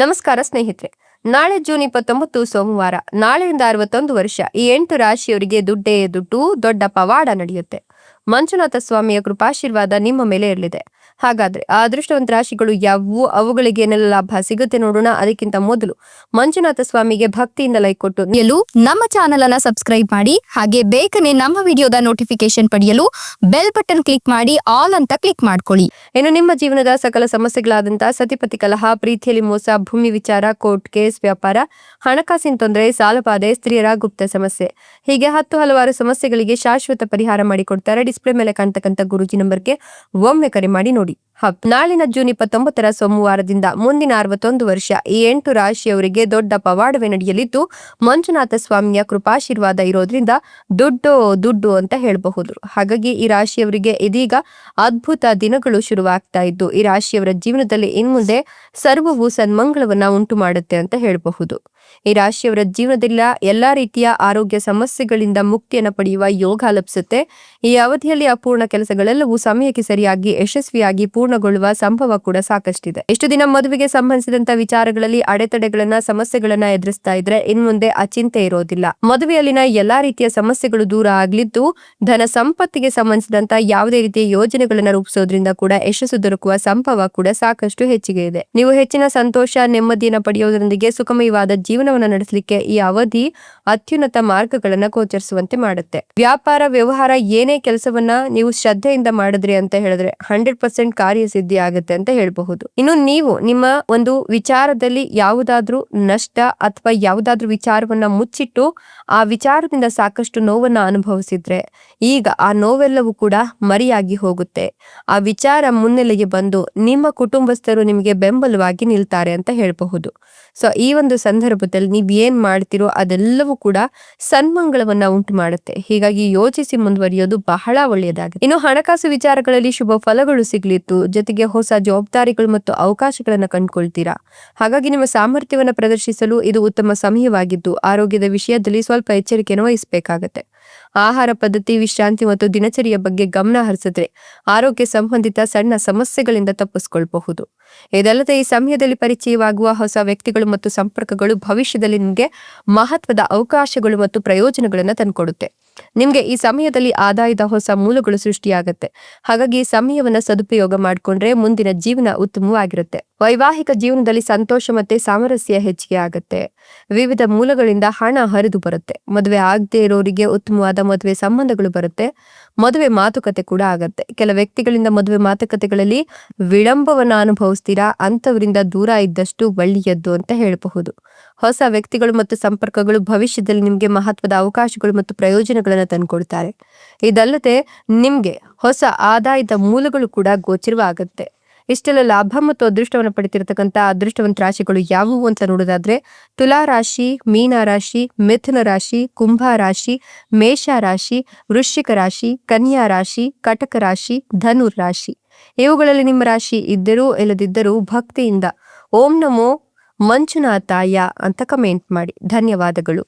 ನಮಸ್ಕಾರ ಸ್ನೇಹಿತರೆ. ನಾಳೆ ಜೂನ್ 29 ಸೋಮವಾರ. ನಾಳೆಯಿಂದ 61 ವರ್ಷ. ಈ 8 ರಾಶಿಯವರಿಗೆ ದುಡ್ಡೇ ದುಡ್ಡು, ದೊಡ್ಡ ಪವಾಡ ನಡೆಯುತ್ತೆ. ಮಂಜುನಾಥ ಸ್ವಾಮಿಯ ಕೃಪಾಶೀರ್ವಾದ ನಿಮ್ಮ ಮೇಲೆ ಇರಲಿದೆ. ಹಾಗಾದ್ರೆ ಆ ಅದೃಷ್ಟವಂತ ರಾಶಿಗಳು ಯಾವುವು, ಅವುಗಳಿಗೆ ಏನೆಲ್ಲ ಲಾಭ ಸಿಗುತ್ತೆ ನೋಡೋಣ. ಅದಕ್ಕಿಂತ ಮೊದಲು ಮಂಜುನಾಥ ಸ್ವಾಮಿಗೆ ಭಕ್ತಿಯಿಂದ ಲೈಕ್ ಕೊಟ್ಟು ಪಡೆಯಲು ನಮ್ಮ ಚಾನೆಲ್ ಅನ್ನ ಸಬ್ಸ್ಕ್ರೈಬ್ ಮಾಡಿ, ಹಾಗೆ ಬೇಗನೆ ನಮ್ಮ ವಿಡಿಯೋದ ನೋಟಿಫಿಕೇಶನ್ ಪಡೆಯಲು ಬೆಲ್ ಬಟನ್ ಕ್ಲಿಕ್ ಮಾಡಿ ಆಲ್ ಅಂತ ಕ್ಲಿಕ್ ಮಾಡ್ಕೊಳ್ಳಿ. ಇನ್ನು ನಿಮ್ಮ ಜೀವನದ ಸಕಲ ಸಮಸ್ಯೆಗಳಾದಂತಹ ಸತಿಪತಿ ಕಲಹ, ಪ್ರೀತಿಯಲ್ಲಿ ಮೋಸ, ಭೂಮಿ ವಿಚಾರ, ಕೋರ್ಟ್ ಕೇಸ್, ವ್ಯಾಪಾರ, ಹಣಕಾಸಿನ ತೊಂದರೆ, ಸಾಲಬಾಧೆ, ಸ್ತ್ರೀಯರ ಗುಪ್ತ ಸಮಸ್ಯೆ, ಹೀಗೆ ಹಲವಾರು ಸಮಸ್ಯೆಗಳಿಗೆ ಶಾಶ್ವತ ಪರಿಹಾರ ಮಾಡಿಕೊಡ್ತಾರೆ. ಡಿಸ್ಪ್ಲೇ ಮೇಲೆ ಕಾಣ್ತಕ್ಕಂಥ ಗುರುಜಿ ನಂಬರ್ಗೆ ಒಮ್ಮೆ ಕರೆ ಮಾಡಿ ನೋಡಿ. ನಾಳಿನ ಜೂನ್ 29 ಸೋಮವಾರದಿಂದ ಮುಂದಿನ 61 ವರ್ಷ ಈ 8 ರಾಶಿಯವರಿಗೆ ದೊಡ್ಡ ಪವಾಡವೇ ನಡೆಯಲಿದ್ದು, ಮಂಜುನಾಥ ಸ್ವಾಮಿಯ ಕೃಪಾಶೀರ್ವಾದ ಇರೋದ್ರಿಂದ ದುಡ್ಡು ಅಂತ ಹೇಳಬಹುದು. ಹಾಗಾಗಿ ಈ ರಾಶಿಯವರಿಗೆ ಇದೀಗ ಅದ್ಭುತ ದಿನಗಳು ಶುರುವಾಗ್ತಾ ಇದ್ದು, ಈ ರಾಶಿಯವರ ಜೀವನದಲ್ಲಿ ಇನ್ಮುಂದೆ ಸರ್ವವು ಸನ್ಮಂಗಳವನ್ನ ಉಂಟು ಮಾಡುತ್ತೆ ಅಂತ ಹೇಳಬಹುದು. ಈ ರಾಶಿಯವರ ಜೀವನದಲ್ಲಿ ಎಲ್ಲಾ ರೀತಿಯ ಆರೋಗ್ಯ ಸಮಸ್ಯೆಗಳಿಂದ ಮುಕ್ತಿಯನ್ನು ಪಡೆಯುವ ಯೋಗ ಲಭಿಸುತ್ತೆ. ಈ ಅವಧಿಯಲ್ಲಿ ಅಪೂರ್ಣ ಕೆಲಸಗಳೆಲ್ಲವೂ ಸಮಯಕ್ಕೆ ಸರಿಯಾಗಿ ಯಶಸ್ವಿಯಾಗಿ ಪೂರ್ಣಗೊಳ್ಳುವ ಸಂಭವ ಕೂಡ ಸಾಕಷ್ಟಿದೆ. ಎಷ್ಟು ದಿನ ಮದುವೆಗೆ ಸಂಬಂಧಿಸಿದಂತ ವಿಚಾರಗಳಲ್ಲಿ ಅಡೆತಡೆಗಳನ್ನ, ಸಮಸ್ಯೆಗಳನ್ನ ಎದುರಿಸ್ತಾ ಇದ್ರೆ ಇನ್ಮುಂದೆ ಆ ಚಿಂತೆ ಇರೋದಿಲ್ಲ. ಮದುವೆಯಲ್ಲಿನ ಎಲ್ಲಾ ರೀತಿಯ ಸಮಸ್ಯೆಗಳು ದೂರ ಆಗ್ಲಿದ್ದು, ಧನ ಸಂಪತ್ತಿಗೆ ಸಂಬಂಧಿಸಿದಂತ ಯಾವುದೇ ರೀತಿಯ ಯೋಜನೆಗಳನ್ನ ರೂಪಿಸೋದ್ರಿಂದ ಕೂಡ ಯಶಸ್ಸು ದೊರಕುವ ಸಂಭವ ಕೂಡ ಸಾಕಷ್ಟು ಹೆಚ್ಚಿಗೆ ಇದೆ. ನೀವು ಹೆಚ್ಚಿನ ಸಂತೋಷ, ನೆಮ್ಮದಿಯನ್ನು ಪಡೆಯೋದ್ರೊಂದಿಗೆ ಸುಖಮಯವಾದ ಜೀವನವನ್ನು ನಡೆಸಲಿಕ್ಕೆ ಈ ಅವಧಿ ಅತ್ಯುನ್ನತ ಮಾರ್ಗಗಳನ್ನ ಗೋಚರಿಸುವಂತೆ ಮಾಡುತ್ತೆ. ವ್ಯಾಪಾರ, ವ್ಯವಹಾರ, ಏನೇ ಕೆಲಸವನ್ನ ನೀವು ಶ್ರದ್ಧೆಯಿಂದ ಮಾಡಿದ್ರಿ ಅಂತ ಹೇಳಿದ್ರೆ 100% ಕಾರ್ಯಸಿದ್ಧಿ ಆಗುತ್ತೆ ಅಂತ ಹೇಳಬಹುದು. ಇನ್ನು ನೀವು ನಿಮ್ಮ ಒಂದು ವಿಚಾರದಲ್ಲಿ ಯಾವುದಾದ್ರೂ ನಷ್ಟ ಅಥವಾ ಯಾವುದಾದ್ರೂ ವಿಚಾರವನ್ನ ಮುಚ್ಚಿಟ್ಟು ಆ ವಿಚಾರದಿಂದ ಸಾಕಷ್ಟು ನೋವನ್ನ ಅನುಭವಿಸಿದ್ರೆ ಈಗ ಆ ನೋವೆಲ್ಲವೂ ಕೂಡ ಮರೆಯಾಗಿ ಹೋಗುತ್ತೆ. ಆ ವಿಚಾರ ಮುನ್ನೆಲೆಗೆ ಬಂದು ನಿಮ್ಮ ಕುಟುಂಬಸ್ಥರು ನಿಮಗೆ ಬೆಂಬಲವಾಗಿ ನಿಲ್ತಾರೆ ಅಂತ ಹೇಳಬಹುದು. ಸೊ ಈ ಒಂದು ಸಂದರ್ಭದಲ್ಲಿ ನೀವ್ ಏನ್ ಮಾಡ್ತಿರೋ ಅದೆಲ್ಲವೂ ಕೂಡ ಸನ್ಮಂಗಳವನ್ನ ಉಂಟು ಮಾಡುತ್ತೆ. ಹೀಗಾಗಿ ಯೋಚಿಸಿ ಮುಂದುವರಿಯೋದು ಬಹಳ ಒಳ್ಳೆಯದಾಗಿದೆ. ಇನ್ನು ಹಣಕಾಸು ವಿಚಾರಗಳಲ್ಲಿ ಶುಭ ಫಲಗಳು ಸಿಗ್ಲಿತ್ತು, ಜೊತೆಗೆ ಹೊಸ ಜವಾಬ್ದಾರಿಗಳು ಮತ್ತು ಅವಕಾಶಗಳನ್ನ ಕಂಡುಕೊಳ್ತೀರಾ. ಹಾಗಾಗಿ ನಿಮ್ಮ ಸಾಮರ್ಥ್ಯವನ್ನ ಪ್ರದರ್ಶಿಸಲು ಇದು ಉತ್ತಮ ಸಮಯವಾಗಿದ್ದು, ಆರೋಗ್ಯದ ವಿಷಯದಲ್ಲಿ ಸ್ವಲ್ಪ ಎಚ್ಚರಿಕೆಯನ್ನು ವಹಿಸಬೇಕಾಗತ್ತೆ. ಆಹಾರ ಪದ್ಧತಿ, ವಿಶ್ರಾಂತಿ ಮತ್ತು ದಿನಚರಿಯ ಬಗ್ಗೆ ಗಮನ ಹರಿಸಿದ್ರೆ ಆರೋಗ್ಯ ಸಂಬಂಧಿತ ಸಣ್ಣ ಸಮಸ್ಯೆಗಳಿಂದ ತಪ್ಪಿಸಿಕೊಳ್ಳಬಹುದು. ಇದಲ್ಲದೆ ಈ ಸಮಯದಲ್ಲಿ ಪರಿಚಯವಾಗುವ ಹೊಸ ವ್ಯಕ್ತಿಗಳು ಮತ್ತು ಸಂಪರ್ಕಗಳು ಭವಿಷ್ಯದಲ್ಲಿ ನಿಮಗೆ ಮಹತ್ವದ ಅವಕಾಶಗಳು ಮತ್ತು ಪ್ರಯೋಜನಗಳನ್ನ ತಂದುಕೊಡುತ್ತೆ. ನಿಮ್ಗೆ ಈ ಸಮಯದಲ್ಲಿ ಆದಾಯದ ಹೊಸ ಮೂಲಗಳು ಸೃಷ್ಟಿಯಾಗತ್ತೆ. ಹಾಗಾಗಿ ಈ ಸಮಯವನ್ನ ಸದುಪಯೋಗ ಮಾಡಿಕೊಂಡ್ರೆ ಮುಂದಿನ ಜೀವನ ಉತ್ತಮವಾಗಿರುತ್ತೆ. ವೈವಾಹಿಕ ಜೀವನದಲ್ಲಿ ಸಂತೋಷ ಮತ್ತೆ ಸಾಮರಸ್ಯ ಹೆಚ್ಚಿಗೆ ಆಗತ್ತೆ. ವಿವಿಧ ಮೂಲಗಳಿಂದ ಹಣ ಹರಿದು ಬರುತ್ತೆ. ಮದುವೆ ಆಗದೆ ಇರೋರಿಗೆ ಉತ್ತಮವಾದ ಮದುವೆ ಸಂಬಂಧಗಳು ಬರುತ್ತೆ. ಮದುವೆ ಮಾತುಕತೆ ಕೂಡ ಆಗತ್ತೆ. ಕೆಲ ವ್ಯಕ್ತಿಗಳಿಂದ ಮದುವೆ ಮಾತುಕತೆಗಳಲ್ಲಿ ವಿಳಂಬವನ್ನ ಅನುಭವಿಸ್ತೀರಾ. ಅಂತವರಿಂದ ದೂರ ಇದ್ದಷ್ಟು ಒಳ್ಳೆಯದ್ದು ಅಂತ ಹೇಳಬಹುದು. ಹೊಸ ವ್ಯಕ್ತಿಗಳು ಮತ್ತು ಸಂಪರ್ಕಗಳು ಭವಿಷ್ಯದಲ್ಲಿ ನಿಮ್ಗೆ ಮಹತ್ವದ ಅವಕಾಶಗಳು ಮತ್ತು ಪ್ರಯೋಜನಗಳನ್ನ ತಂದುಕೊಡ್ತಾರೆ. ಇದಲ್ಲದೆ ನಿಮ್ಗೆ ಹೊಸ ಆದಾಯದ ಮೂಲಗಳು ಕೂಡ ಗೋಚರವಾಗತ್ತೆ. ಇಷ್ಟೆಲ್ಲ ಲಾಭ ಮತ್ತು ಅದೃಷ್ಟವನ್ನು ಪಡೆತಿರತಕ್ಕಂಥ ಅದೃಷ್ಟವಂತ ರಾಶಿಗಳು ಯಾವುವು ಅಂತ ನೋಡೋದಾದ್ರೆ ತುಲಾ ರಾಶಿ, ಮೀನ ರಾಶಿ, ಮಿಥುನ ರಾಶಿ, ಕುಂಭ ರಾಶಿ, ಮೇಷ ರಾಶಿ, ವೃಶ್ಚಿಕ ರಾಶಿ, ಕನ್ಯಾ ರಾಶಿ, ಕಟಕ ರಾಶಿ, ಧನು ರಾಶಿ. ಇವುಗಳಲ್ಲಿ ನಿಮ್ಮ ರಾಶಿ ಇದ್ದರೂ ಇಲ್ಲದಿದ್ದರೂ ಭಕ್ತಿಯಿಂದ ಓಂ ನಮೋ ಮಂಜುನಾಥಾಯ ಅಂತ ಕಮೆಂಟ್ ಮಾಡಿ. ಧನ್ಯವಾದಗಳು.